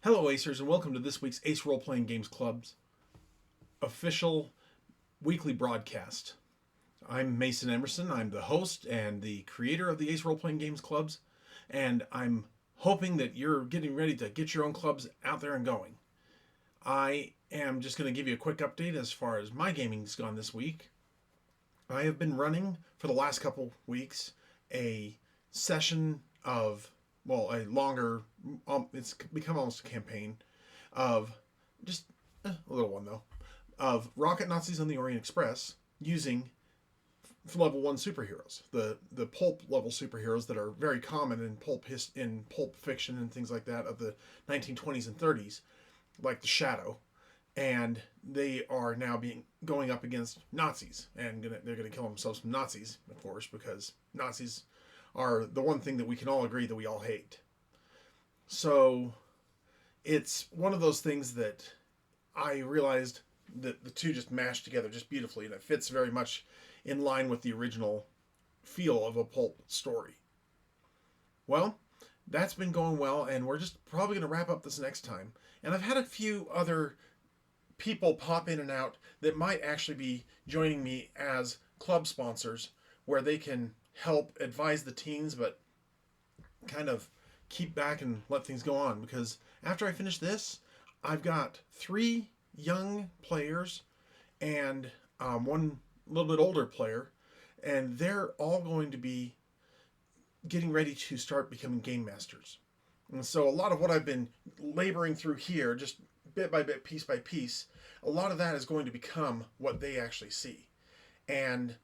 Hello, Acers, and welcome to this week's Ace Role Playing Games Club's official weekly broadcast. I'm Mason Emerson. I'm the host and the creator of the Ace Role Playing Games Clubs, and I'm hoping that you're getting ready to get your own clubs out there and going. I am just going to give you a quick update as far as my gaming's gone this week. I have been running for the last couple weeks a session of, a longer, it's become almost a campaign of just a little one though, of Rocket Nazis on the Orient Express using level 1 superheroes, the pulp level superheroes that are very common in pulp fiction and things like that of the 1920s and 30s, like the Shadow. And they are now going up against Nazis, and they're gonna kill themselves from Nazis, of course, because Nazis are the one thing that we can all agree that we all hate. So it's one of those things that I realized that the two just mashed together just beautifully, and it fits very much in line with the original feel of a pulp story. Well, that's been going well, and we're just probably going to wrap up this next time. And I've had a few other people pop in and out that might actually be joining me as club sponsors, where they can help advise the teens, but kind of keep back and let things go on. Because after I finish this, I've got 3 young players and one little bit older player, and they're all going to be getting ready to start becoming game masters. And so a lot of what I've been laboring through here, just bit by bit, piece by piece, a lot of that is going to become what they actually see. And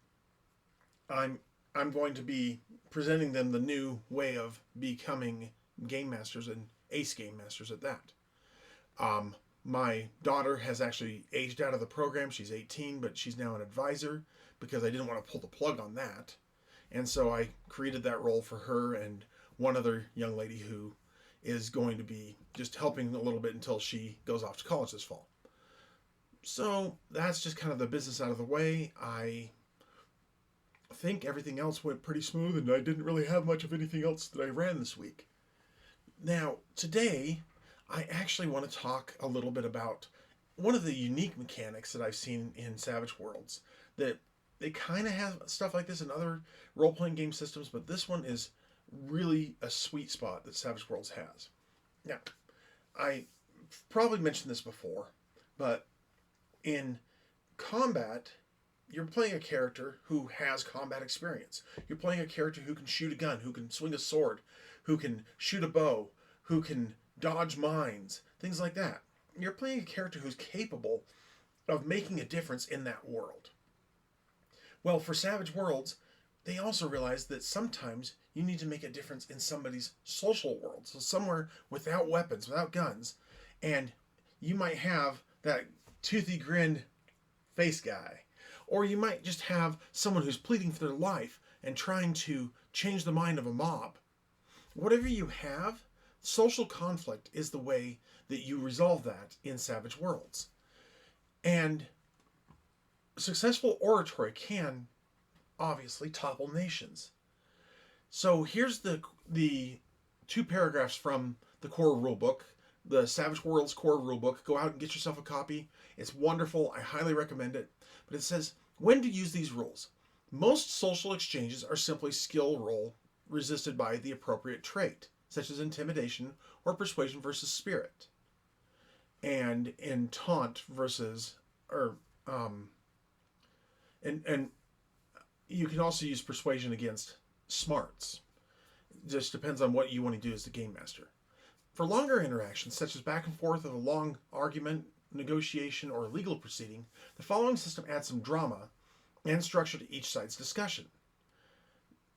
I'm going to be presenting them the new way of becoming game masters, and ace game masters at that. My daughter has actually aged out of the program. She's 18, but she's now an advisor because I didn't want to pull the plug on that. And so I created that role for her and one other young lady who is going to be just helping a little bit until she goes off to college this fall. So that's just kind of the business out of the way. I think everything else went pretty smooth, and I didn't really have much of anything else that I ran this week. Now, today, I actually want to talk a little bit about one of the unique mechanics that I've seen in Savage Worlds. That they kind of have stuff like this in other role-playing game systems, but this one is really a sweet spot that Savage Worlds has. Now, I probably mentioned this before, but in combat, you're playing a character who has combat experience. You're playing a character who can shoot a gun, who can swing a sword, who can shoot a bow, who can dodge mines, things like that. You're playing a character who's capable of making a difference in that world. Well, for Savage Worlds, they also realize that sometimes you need to make a difference in somebody's social world. So somewhere without weapons, without guns, and you might have that toothy grinned face guy. Or you might just have someone who's pleading for their life and trying to change the mind of a mob. Whatever you have, social conflict is the way that you resolve that in Savage Worlds. And successful oratory can obviously topple nations. So here's the 2 paragraphs from the core rulebook, the Savage Worlds core rulebook. Go out and get yourself a copy. It's wonderful. I highly recommend it. But it says, when to use these rules. Most social exchanges are simply skill roll resisted by the appropriate trait, such as intimidation or persuasion versus spirit. And in taunt versus, and you can also use persuasion against smarts. It just depends on what you want to do as the game master. For longer interactions, such as back and forth of a long argument, negotiation, or legal proceeding, the following system adds some drama and structure to each side's discussion.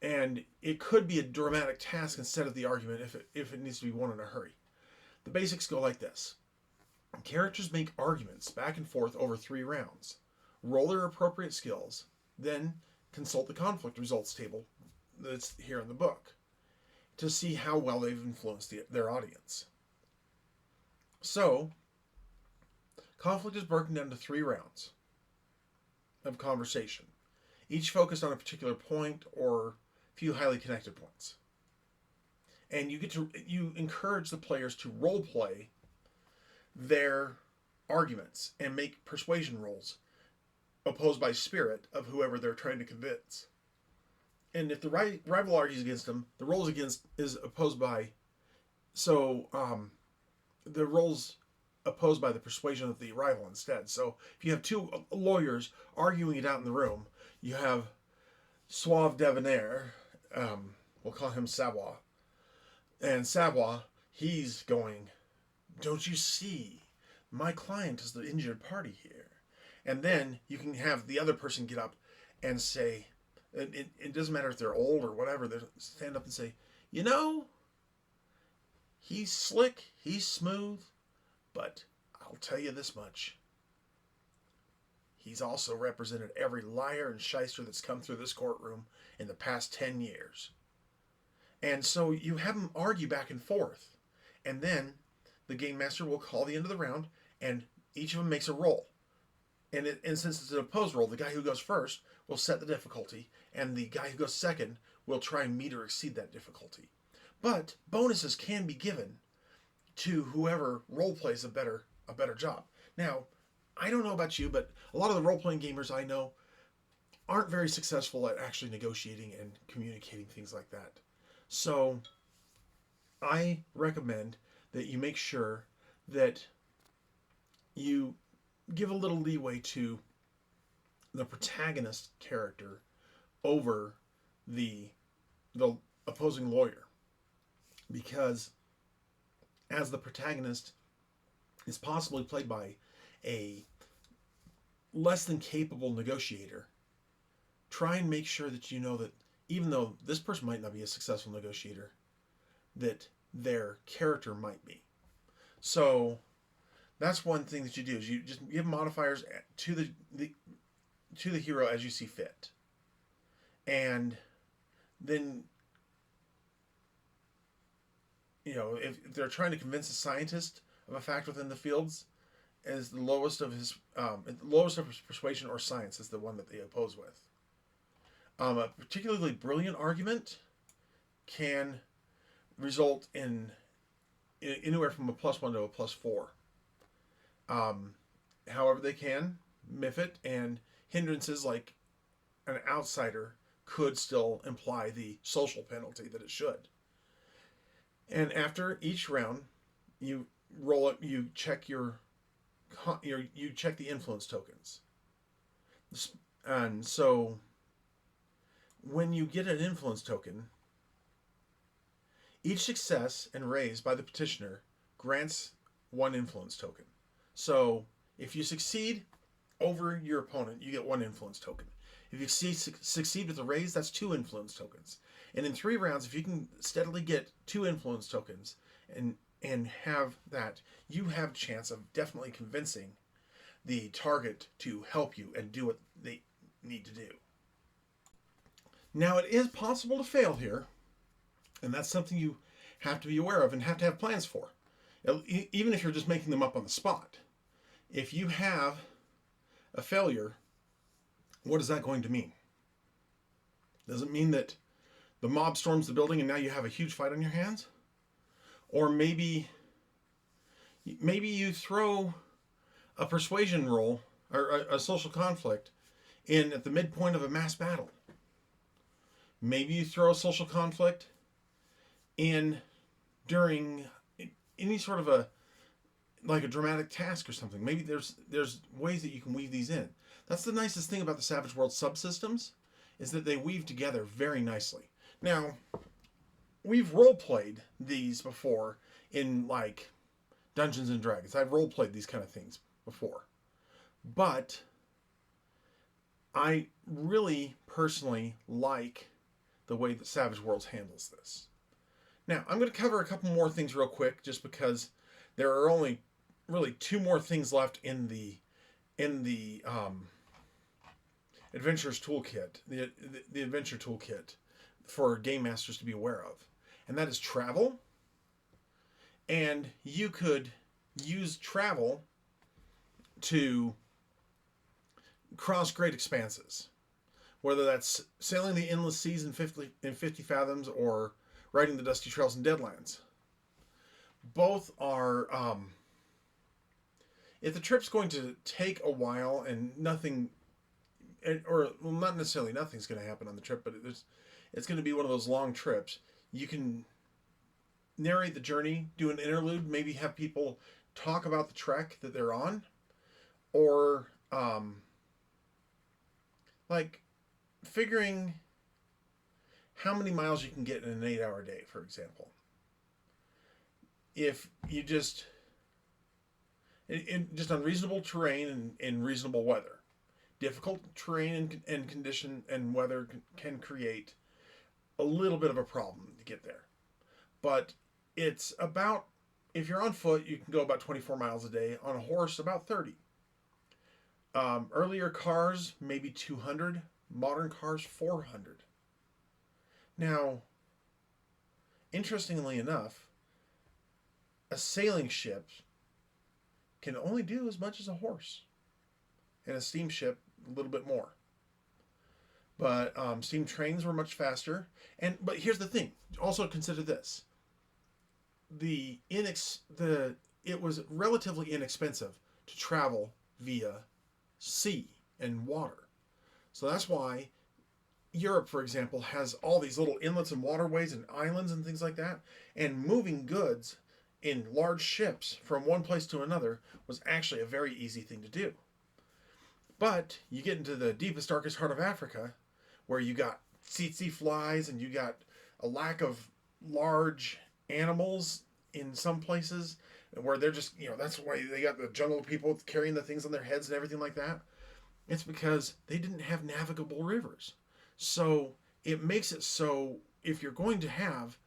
And it could be a dramatic task instead of the argument if it needs to be won in a hurry. The basics go like this. Characters make arguments back and forth over 3 rounds. Roll their appropriate skills, then consult the conflict results table that's here in the book to see how well they've influenced their audience. So, conflict is broken down to 3 rounds of conversation, each focused on a particular point or few highly connected points. And you encourage the players to role play their arguments and make persuasion rolls opposed by spirit of whoever they're trying to convince. And if the rival argues against them, the rolls against is opposed by the rolls opposed by the persuasion of the rival instead. So if you have two lawyers arguing it out in the room, you have Suave Debonair, we'll call him Savoy, and Savoy, he's going, "Don't you see? My client is the injured party here." And then you can have the other person get up and say, it doesn't matter if they're old or whatever, they stand up and say, "You know, he's slick, he's smooth, but I'll tell you this much. He's also represented every liar and shyster that's come through this courtroom in the past 10 years. And so you have them argue back and forth. And then the game master will call the end of the round, and each of them makes a roll. And since it's an opposed roll, the guy who goes first will set the difficulty, and the guy who goes second will try and meet or exceed that difficulty. But bonuses can be given to whoever role plays a better job. Now, I don't know about you, but a lot of the role-playing gamers I know aren't very successful at actually negotiating and communicating things like that. So I recommend that you make sure that you give a little leeway to the protagonist character over the opposing lawyer, because as the protagonist is possibly played by a less than capable negotiator, try and make sure that you know that even though this person might not be a successful negotiator, that their character might be. So that's one thing that you do, is you just give modifiers to the hero as you see fit. And then, you know, if they're trying to convince a scientist of a fact within the fields, as the lowest of his persuasion or science is the one that they oppose with. A particularly brilliant argument can result in anywhere from a +1 to a +4. However, they can miff it, and hindrances like an outsider could still imply the social penalty that it should. And after each round, you roll it. You check you check the influence tokens. And so when you get an influence token, each success and raise by the petitioner grants one influence token. So if you succeed over your opponent, you get one influence token. If you succeed with a raise, that's 2 influence tokens. And in 3 rounds, if you can steadily get 2 influence tokens and have that, you have a chance of definitely convincing the target to help you and do what they need to do. Now, it is possible to fail here, and that's something you have to be aware of and have to have plans for, even if you're just making them up on the spot. If you have a failure, what is that going to mean? Does it mean that the mob storms the building and now you have a huge fight on your hands? Or maybe you throw a persuasion roll or a social conflict in at the midpoint of a mass battle. Maybe you throw a social conflict in during any sort of a dramatic task or something. Maybe there's ways that you can weave these in. That's the nicest thing about the Savage World subsystems, is that they weave together very nicely. Now, we've role-played these before in like Dungeons and Dragons. I've role-played these kind of things before. But I really personally like the way that Savage Worlds handles this. Now, I'm going to cover a couple more things real quick, just because there are only really 2 more things left in the Adventurer's Toolkit, the Adventure Toolkit for Game Masters to be aware of. And that is travel. And you could use travel to cross great expanses. Whether that's sailing the endless seas in 50 fathoms or riding the dusty trails in Deadlands. Both are if the trip's going to take a while and nothing, or well, not necessarily nothing's going to happen on the trip, but it's going to be one of those long trips. You can narrate the journey, do an interlude, maybe have people talk about the trek that they're on, or like figuring how many miles you can get in an 8-hour day, for example. If you just just on reasonable terrain and in reasonable weather, difficult terrain and condition and weather can create a little bit of a problem to get there. But it's about, if you're on foot, you can go about 24 miles a day. On a horse, about 30. Earlier cars, maybe 200. Modern cars, 400. Now, interestingly enough, a sailing ship can only do as much as a horse, and a steamship a little bit more. But steam trains were much faster. But here's the thing. Also consider this: it was relatively inexpensive to travel via sea and water. So that's why Europe, for example, has all these little inlets and waterways and islands and things like that. And moving goods in large ships from one place to another was actually a very easy thing to do. But you get into the deepest, darkest heart of Africa, where you got tsetse flies and you got a lack of large animals in some places, where they're just, that's why they got the jungle people carrying the things on their heads and everything like that. It's because they didn't have navigable rivers. So it makes it so if you're going to have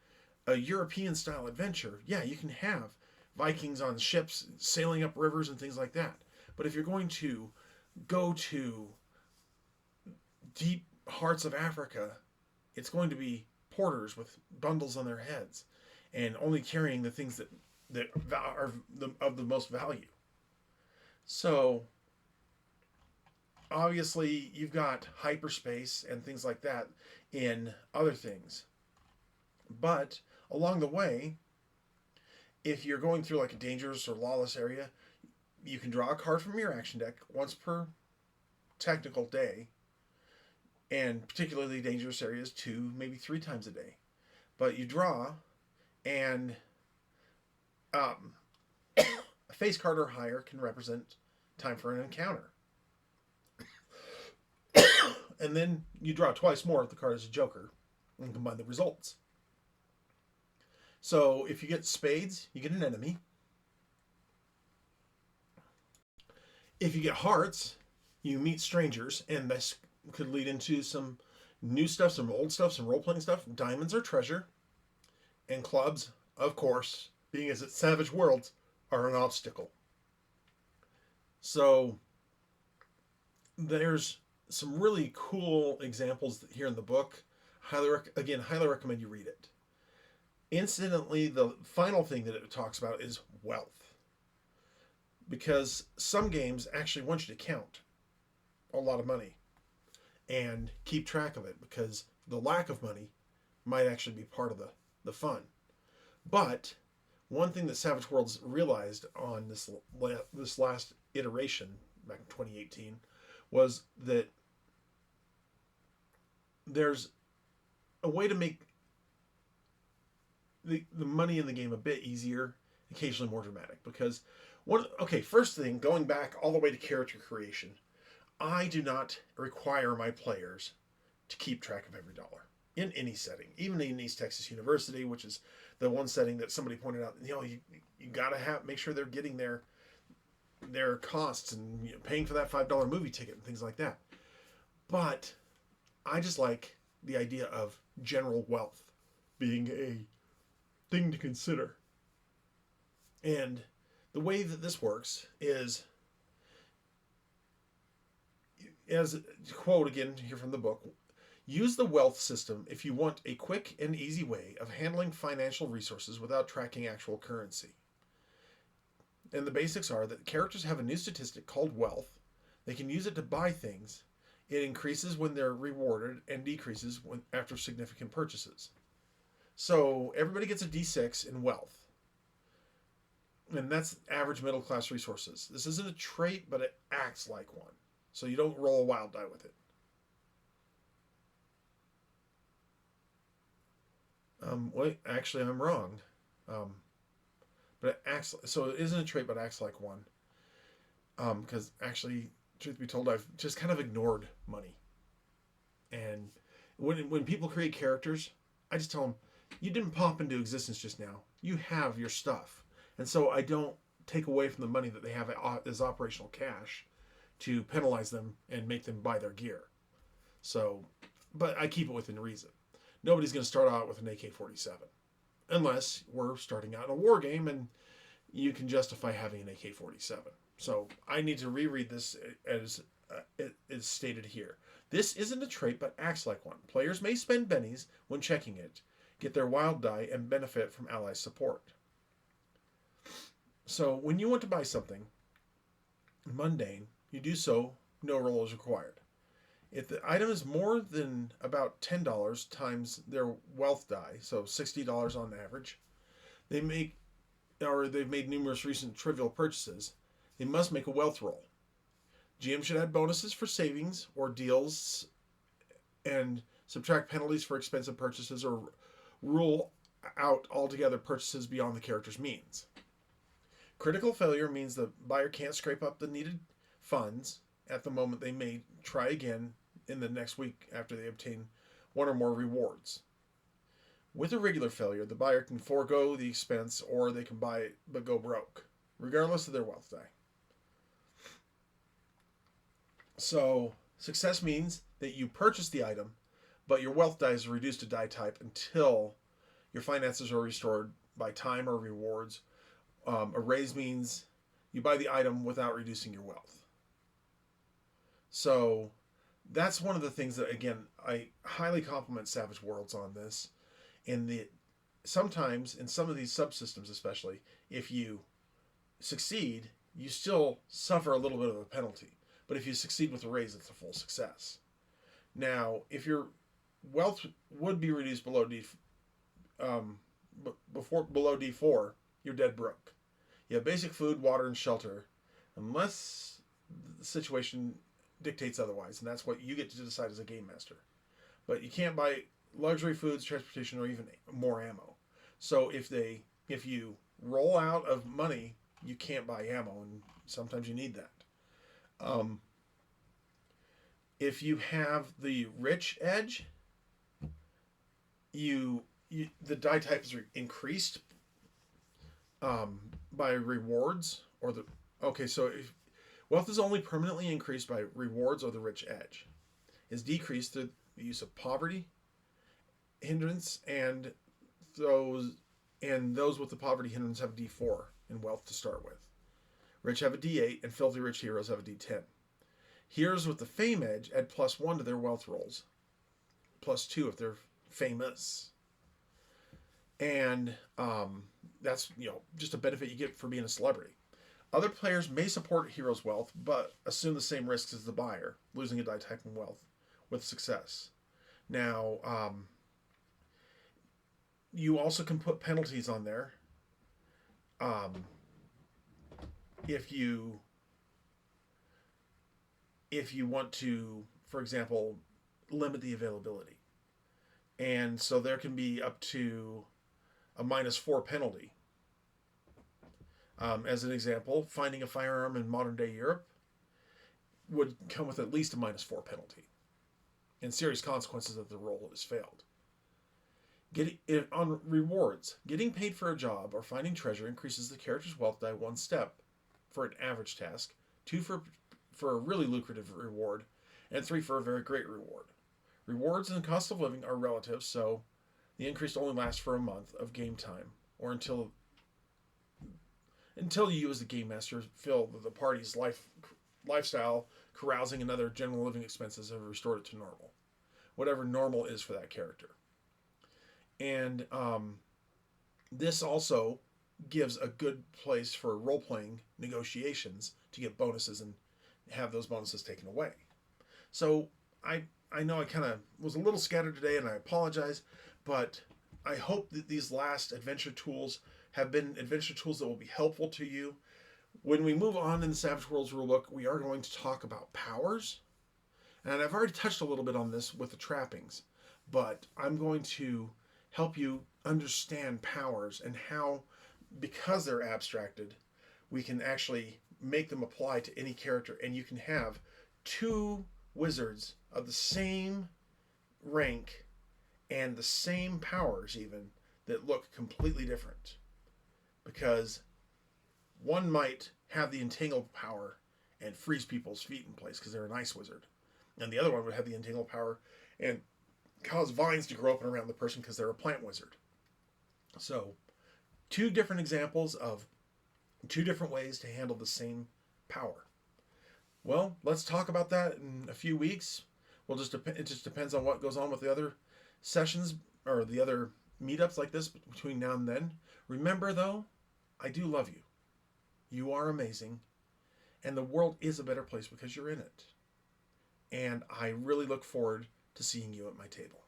a European style adventure, yeah, you can have Vikings on ships sailing up rivers and things like that. But if you're going to go to deep hearts of Africa, it's going to be porters with bundles on their heads and only carrying the things that are of the most value. So obviously you've got hyperspace and things like that in other things. But along the way, if you're going through like a dangerous or lawless area, you can draw a card from your action deck once per technical day, and particularly dangerous areas 2, maybe 3 times a day. But you draw, and a face card or higher can represent time for an encounter. And then you draw twice more if the card is a joker, and combine the results. So if you get spades, you get an enemy. If you get hearts, you meet strangers, and this could lead into some new stuff, some old stuff, some role-playing stuff. Diamonds are treasure, and clubs, of course, being as it's Savage Worlds, are an obstacle. So there's some really cool examples here in the book. Highly recommend you read it. Incidentally, the final thing that it talks about is wealth, because some games actually want you to count a lot of money and keep track of it, because the lack of money might actually be part of the fun. But one thing that Savage Worlds realized on this last iteration back in 2018 was that there's a way to make the money in the game a bit easier, occasionally more dramatic. Because first thing, going back all the way to character creation, I do not require my players to keep track of every dollar in any setting, even in East Texas University, which is the one setting that somebody pointed out. You gotta make sure they're getting their costs and paying for that $5 movie ticket and things like that. But I just like the idea of general wealth being a thing to consider. And the way that this works is, as a quote again here from the book, use the wealth system if you want a quick and easy way of handling financial resources without tracking actual currency. And the basics are that characters have a new statistic called wealth. They can use it to buy things. It increases when they're rewarded and decreases after significant purchases. So everybody gets a D6 in wealth. And that's average middle class resources. This isn't a trait, but it acts like one. So you don't roll a wild die with it. Wait, actually, I'm wrong. But it acts so it isn't a trait, but acts like one. Because actually, truth be told, I've just kind of ignored money. And when people create characters, I just tell them, you didn't pop into existence just now. You have your stuff, and so I don't take away from the money that they have as operational cash to penalize them and make them buy their gear. So, but I keep it within reason. Nobody's going to start out with an AK-47 unless we're starting out in a war game and you can justify having an AK-47. So I need to reread this as it is stated here. This isn't a trait, but acts like one. Players may spend bennies when checking it, get their wild die, and benefit from ally support. So when you want to buy something mundane, you do so, no roll is required. If the item is more than about $10 times their wealth die, so $60 on average, they've made numerous recent trivial purchases, they must make a wealth roll. GM should add bonuses for savings or deals and subtract penalties for expensive purchases or rule out altogether purchases beyond the character's means. Critical failure means the buyer can't scrape up the needed funds at the moment. They may try again in the next week after they obtain one or more rewards. With a regular failure, the buyer can forego the expense or they can buy it but go broke, regardless of their wealth die. So, success means that you purchase the item, but your wealth die is reduced to die type until your finances are restored by time or rewards. A raise means you buy the item without reducing your wealth. So, that's one of the things that, again, I highly compliment Savage Worlds on this. Sometimes, in some of these subsystems especially, if you succeed, you still suffer a little bit of a penalty. But if you succeed with a raise, it's a full success. Now, if your wealth would be reduced below below D4, you're dead broke. You have basic food, water, and shelter, unless the situation dictates otherwise, and that's what you get to decide as a game master. But you can't buy luxury foods, transportation, or even more ammo. So if you roll out of money, you can't buy ammo, and sometimes you need that. If you have the rich edge, the die type is increased by rewards so if wealth is only permanently increased by rewards or the rich edge, is decreased through the use of poverty, hindrance, and those with the poverty hindrance have D4 in wealth to start with. Rich have a D8, and filthy rich heroes have a D10. Heroes with the fame edge add +1 to their wealth rolls, +2 if they're famous. And that's just a benefit you get for being a celebrity. Other players may support a hero's wealth, but assume the same risks as the buyer, losing a die type in wealth with success. Now, you also can put penalties on there. If you want to, for example, limit the availability. And so there can be up to a -4 penalty. As an example, finding a firearm in modern day Europe would come with at least a -4 penalty and serious consequences if the roll is failed. On rewards, getting paid for a job or finding treasure increases the character's wealth die 1 step for an average task, 2 for a really lucrative reward, and 3 for a very great reward. Rewards and cost of living are relative, so the increase only lasts for a month of game time, or until you as the game master feel that the party's lifestyle, carousing, and other general living expenses have restored it to normal. Whatever normal is for that character. And this also gives a good place for role-playing negotiations to get bonuses and have those bonuses taken away. So I know I kind of was a little scattered today, and I apologize, but I hope that these last adventure tools have been adventure tools that will be helpful to you. When we move on in the Savage Worlds rulebook, we are going to talk about powers. And I've already touched a little bit on this with the trappings, but I'm going to help you understand powers and how, because they're abstracted, we can actually make them apply to any character, and you can have two wizards of the same rank and the same powers even that look completely different, because one might have the entangle power and freeze people's feet in place because they're an ice wizard, and the other one would have the entangle power and cause vines to grow up and around the person because they're a plant wizard. So two different examples of two different ways to handle the same power. Well, let's talk about that in a few weeks. It just depends on what goes on with the other sessions or the other meetups like this between now and then. Remember though, I do love you. You are amazing, and the world is a better place because you're in it. And I really look forward to seeing you at my table.